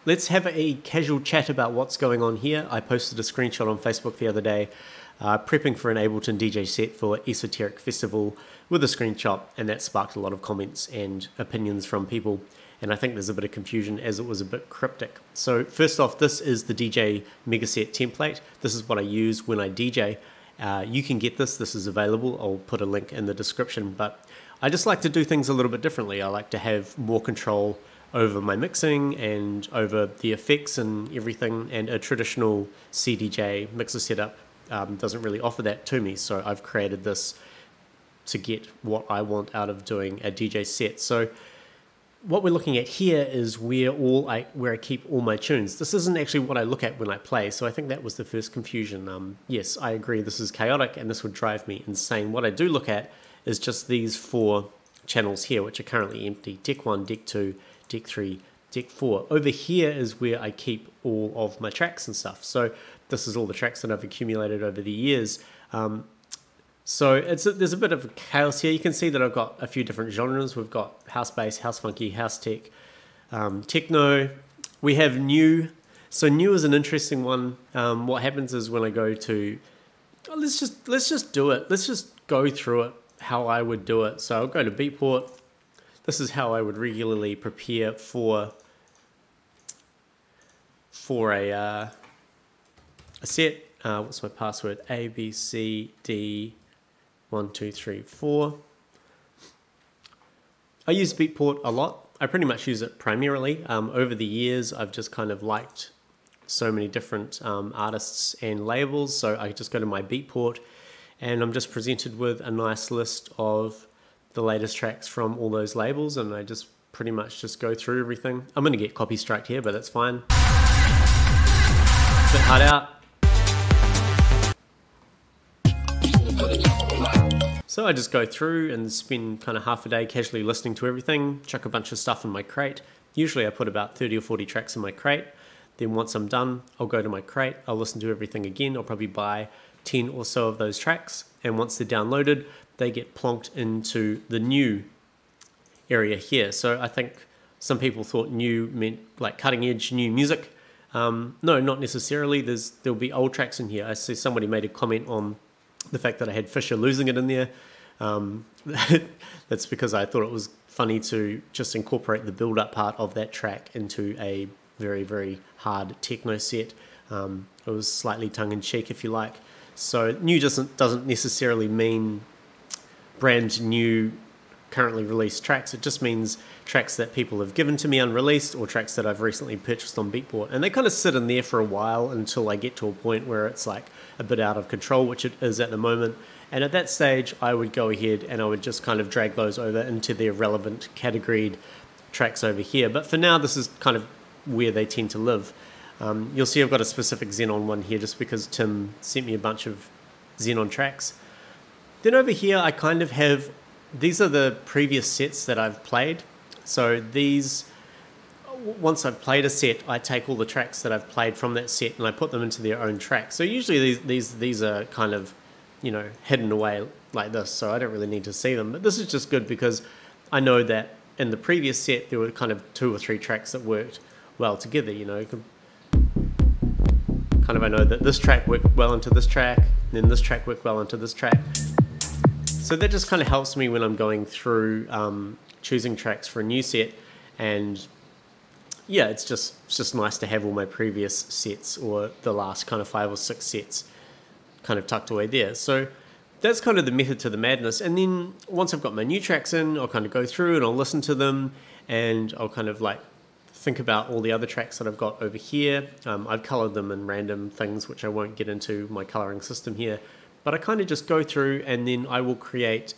let's have a casual chat about what's going on here. I posted a screenshot on Facebook the other day, prepping for an Ableton DJ set for Esoteric Festival with a screenshot, and that sparked a lot of comments and opinions from people. And I think there's a bit of confusion as it was a bit cryptic. So first off, this is the DJ Megaset template. This is what I use when I DJ. You can get this. This is available. I'll put a link in the description. But I just like to do things a little bit differently. I like to have more control over my mixing and over the effects and everything. And a traditional CDJ mixer setup doesn't really offer that to me. So I've created this to get what I want out of doing a DJ set. So what we're looking at here is where I keep all my tunes. This isn't actually what I look at when I play, so I think that was the first confusion. Yes, I agree, this is chaotic and this would drive me insane. What I do look at is just these 4 channels here, which are currently empty. Deck 1, Deck 2, Deck 3, Deck 4. Over here is where I keep all of my tracks and stuff. So this is all the tracks that I've accumulated over the years. So there's a bit of chaos here. You can see that I've got a few different genres. We've got house bass, house funky, house tech, techno. We have new. So new is an interesting one. What happens is when I go to, let's just do it. Let's just go through it how I would do it. So I'll go to Beatport. This is how I would regularly prepare for a set. What's my password? A B C D 1 2 3 4. I use Beatport a lot. I pretty much use it primarily. Over the years, I've just kind of liked so many different artists and labels, so I just go to my Beatport and I'm just presented with a nice list of the latest tracks from all those labels, and I just pretty much just go through everything. I'm going to get copy striked here, but that's fine. Bit hard out. So I just go through and spend kind of half a day casually listening to everything, chuck a bunch of stuff in my crate. Usually I put about 30 or 40 tracks in my crate. Then once I'm done, I'll go to my crate, I'll listen to everything again. I'll probably buy 10 or so of those tracks. And once they're downloaded, they get plonked into the new area here. So I think some people thought new meant like cutting edge new music. No, not necessarily. There'll be old tracks in here. I see somebody made a comment on the fact that I had Fisher losing it in there. That's because I thought it was funny to just incorporate the build-up part of that track into a very, very hard techno set. It was slightly tongue-in-cheek, if you like. So new doesn't necessarily mean brand new, currently released tracks. It just means tracks that people have given to me unreleased, or tracks that I've recently purchased on Beatport. And they kind of sit in there for a while until I get to a point where it's like a bit out of control, which it is at the moment. And at that stage, I would go ahead and I would just kind of drag those over into their relevant categoried tracks over here. But for now, this is kind of where they tend to live. You'll see I've got a specific Xenon one here just because Tim sent me a bunch of Xenon tracks. Then over here, I kind of have, these are the previous sets that I've played. So these, once I've played a set, I take all the tracks that I've played from that set and I put them into their own track. So usually these are kind of, you know, hidden away like this, so I don't really need to see them. But this is just good because I know that in the previous set there were kind of 2 or 3 tracks that worked well together, you know. Kind of I know that this track worked well into this track, and then this track worked well into this track. So that just kind of helps me when I'm going through choosing tracks for a new set. And yeah, it's just nice to have all my previous sets, or the last kind of 5 or 6 sets, kind of tucked away there. So that's kind of the method to the madness. And then once I've got my new tracks in, I'll kind of go through and I'll listen to them, and I'll kind of like think about all the other tracks that I've got over here. I've colored them in random things, which I won't get into my coloring system here. But I kind of just go through and then I will create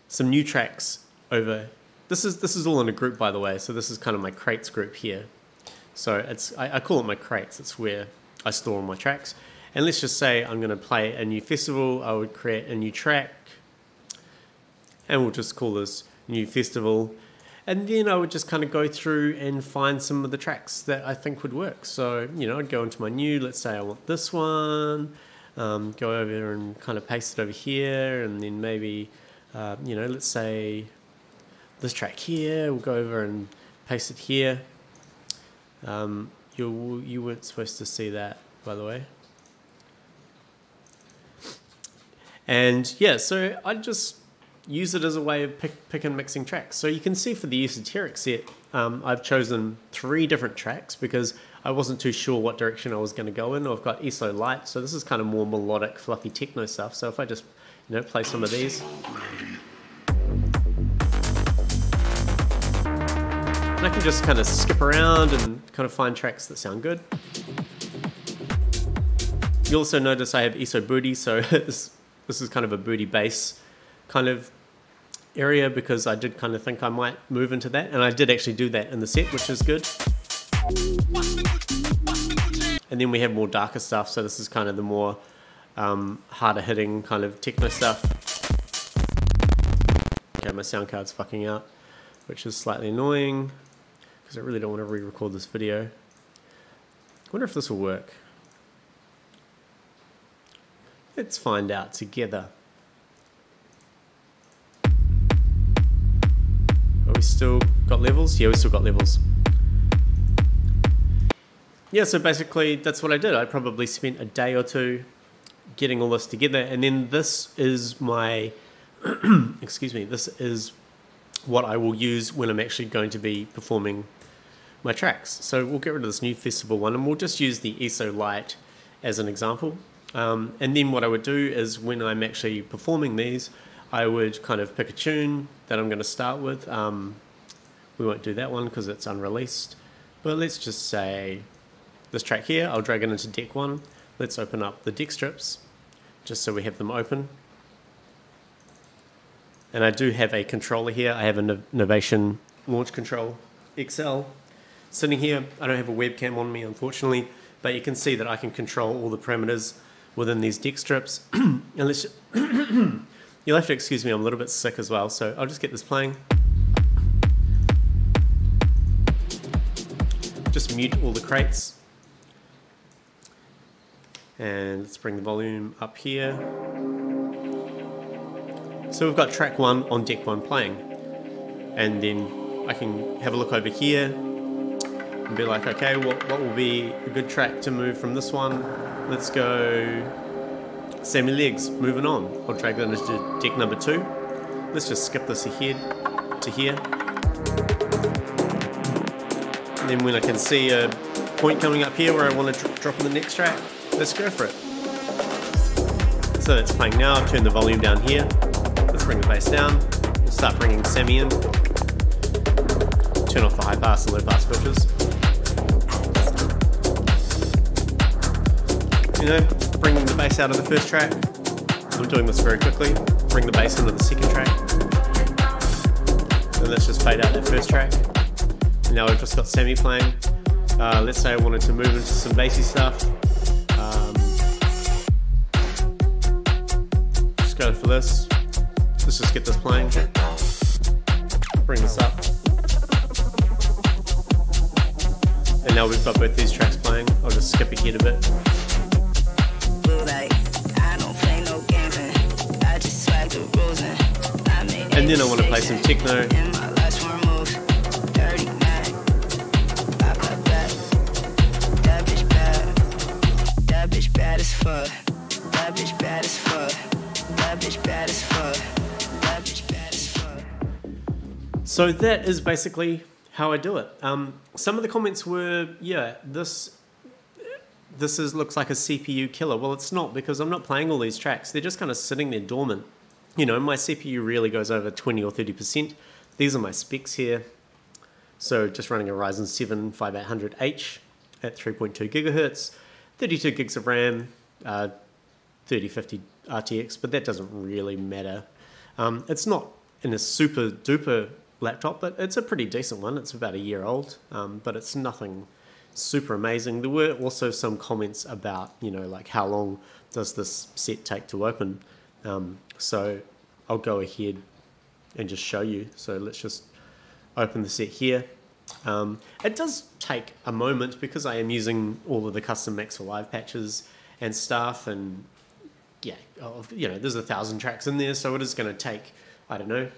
some new tracks over. This is all in a group, by the way. So this is kind of my crates group here. So I call it my crates. It's where I store all my tracks. And let's just say I'm going to play a new festival. I would create a new track, and we'll just call this new festival. And then I would just kind of go through and find some of the tracks that I think would work. So, you know, I'd go into my new, let's say I want this one, go over and kind of paste it over here, and then maybe, you know, let's say this track here, we'll go over and paste it here. You weren't supposed to see that, by the way. And yeah, so I just use it as a way of pick and mixing tracks. So you can see for the esoteric set, I've chosen 3 different tracks because I wasn't too sure what direction I was going to go in. I've got ESO Light, so this is kind of more melodic, fluffy techno stuff. So if I just, play some of these. And I can just kind of skip around and kind of find tracks that sound good. You'll also notice I have ESO Booty, so this is kind of a booty bass kind of area because I did kind of think I might move into that, and I did actually do that in the set, which is good. And then we have more darker stuff, so this is kind of the more harder hitting kind of techno stuff. Okay, my sound card's fucking out, which is slightly annoying because I really don't want to re-record this video. I wonder if this will work. Let's find out together. Are we still got levels? Yeah, we still got levels. Yeah, so basically that's what I did. I probably spent a day or 2 getting all this together, and then this is my, excuse me, this is what I will use when I'm actually going to be performing my tracks. So we'll get rid of this new festival one, and we'll just use the ESO Light as an example. And then what I would do is when I'm actually performing these, I would kind of pick a tune that I'm going to start with. We won't do that one because it's unreleased, but let's just say this track here, I'll drag it into deck 1. Let's open up the deck strips just so we have them open. And I do have a controller here. I have a Novation Launch Control XL sitting here. I don't have a webcam on me, unfortunately, but you can see that I can control all the parameters within these deck strips. And let's you'll have to excuse me, I'm a little bit sick as well, so I'll just get this playing. Just mute all the crates. And let's bring the volume up here. So we've got track 1 on deck 1 playing. And then I can have a look over here and be like, okay, what will be a good track to move from this one? Let's go Sammy Legs, moving on. I'll drag that into deck number 2. Let's just skip this ahead to here. And then when I can see a point coming up here where I want to drop in the next track, let's go for it. So it's playing now. I've turned the volume down here. Let's bring the bass down. We'll start bringing Sammy in. Turn off the high pass and low pass filters. Bringing the bass out of the first track. I'm doing this very quickly. Bring the bass into the second track. And let's just fade out that first track. And now we've just got Sammy playing. Let's say I wanted to move into some bassy stuff. Just go for this. Let's just get this playing. Bring this up. And now we've got both these tracks playing. I'll just skip ahead a bit. And then I want to play some techno. So that is basically how I do it. Some of the comments were, yeah, this looks like a CPU killer. Well, it's not, because I'm not playing all these tracks. They're just kind of sitting there dormant. My CPU really goes over 20 or 30%. These are my specs here. So just running a Ryzen 7 5800H at 3.2 gigahertz, 32 gigs of RAM, 3050 RTX, but that doesn't really matter. It's not in a super duper laptop, but it's a pretty decent one. It's about a year old, but it's nothing super amazing. There were also some comments about, like how long does this set take to open? So I'll go ahead and just show you. So let's just open the set here. It does take a moment because I am using all of the custom Max for Live patches and stuff, and yeah, there's 1,000 tracks in there, so it is going to take, I don't know,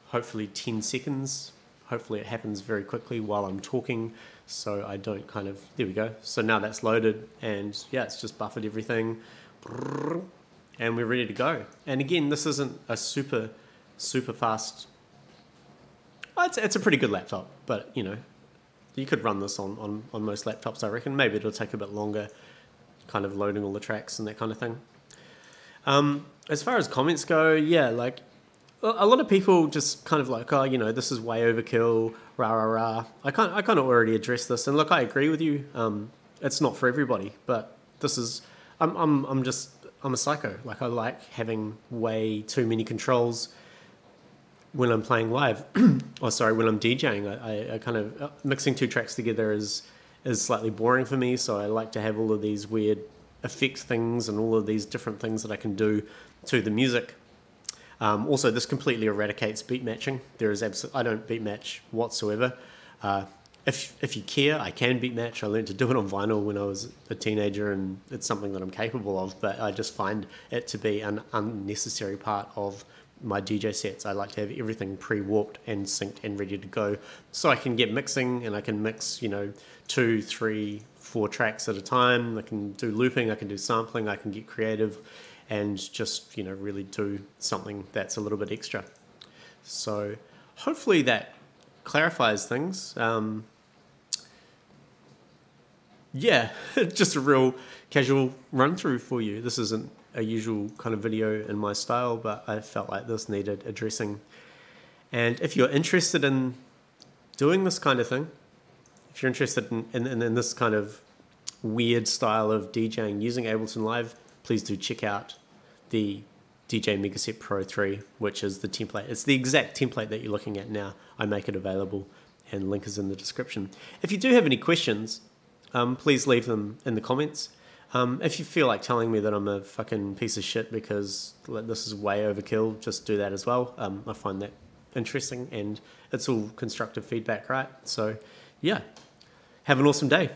hopefully 10 seconds. Hopefully it happens very quickly while I'm talking, so I don't kind of, there we go. So now that's loaded, and yeah, it's just buffered everything, and we're ready to go. And again, this isn't a super fast, it's a pretty good laptop, but you know, you could run this on most laptops, I reckon. Maybe it'll take a bit longer, kind of loading all the tracks and that kind of thing. As far as comments go, yeah, like a lot of people just kind of like, oh, you know, this is way overkill, rah rah rah. I kind of already addressed this, and look, I agree with you. It's not for everybody, but this is, I'm a psycho. Like, I like having way too many controls when I'm playing live. Or sorry, when I'm DJing. I kind of mixing two tracks together is slightly boring for me. So I like to have all of these weird effect things and all of these different things that I can do to the music. Also, this completely eradicates beat matching. There is I don't beat match whatsoever. If you care, I can beat match. I learned to do it on vinyl when I was a teenager, and it's something that I'm capable of, but I just find it to be an unnecessary part of my DJ sets. I like to have everything pre-warped and synced and ready to go, so I can get mixing, and I can mix, you know, 2, 3, 4 tracks at a time. I can do looping, I can do sampling, I can get creative, and just, you know, really do something that's a little bit extra. So hopefully that clarifies things. Yeah, just a real casual run through for you. This isn't a usual kind of video in my style, but I felt like this needed addressing. And if you're interested in doing this kind of thing, if you're interested in this kind of weird style of DJing using Ableton Live, please do check out the DJ Megaset Pro 3, which is the template. It's the exact template that you're looking at now. I make it available, and link is in the description. If you do have any questions, please leave them in the comments. If you feel like telling me that I'm a fucking piece of shit because this is way overkill, just do that as well. I find that interesting, and it's all constructive feedback, right? So yeah, have an awesome day.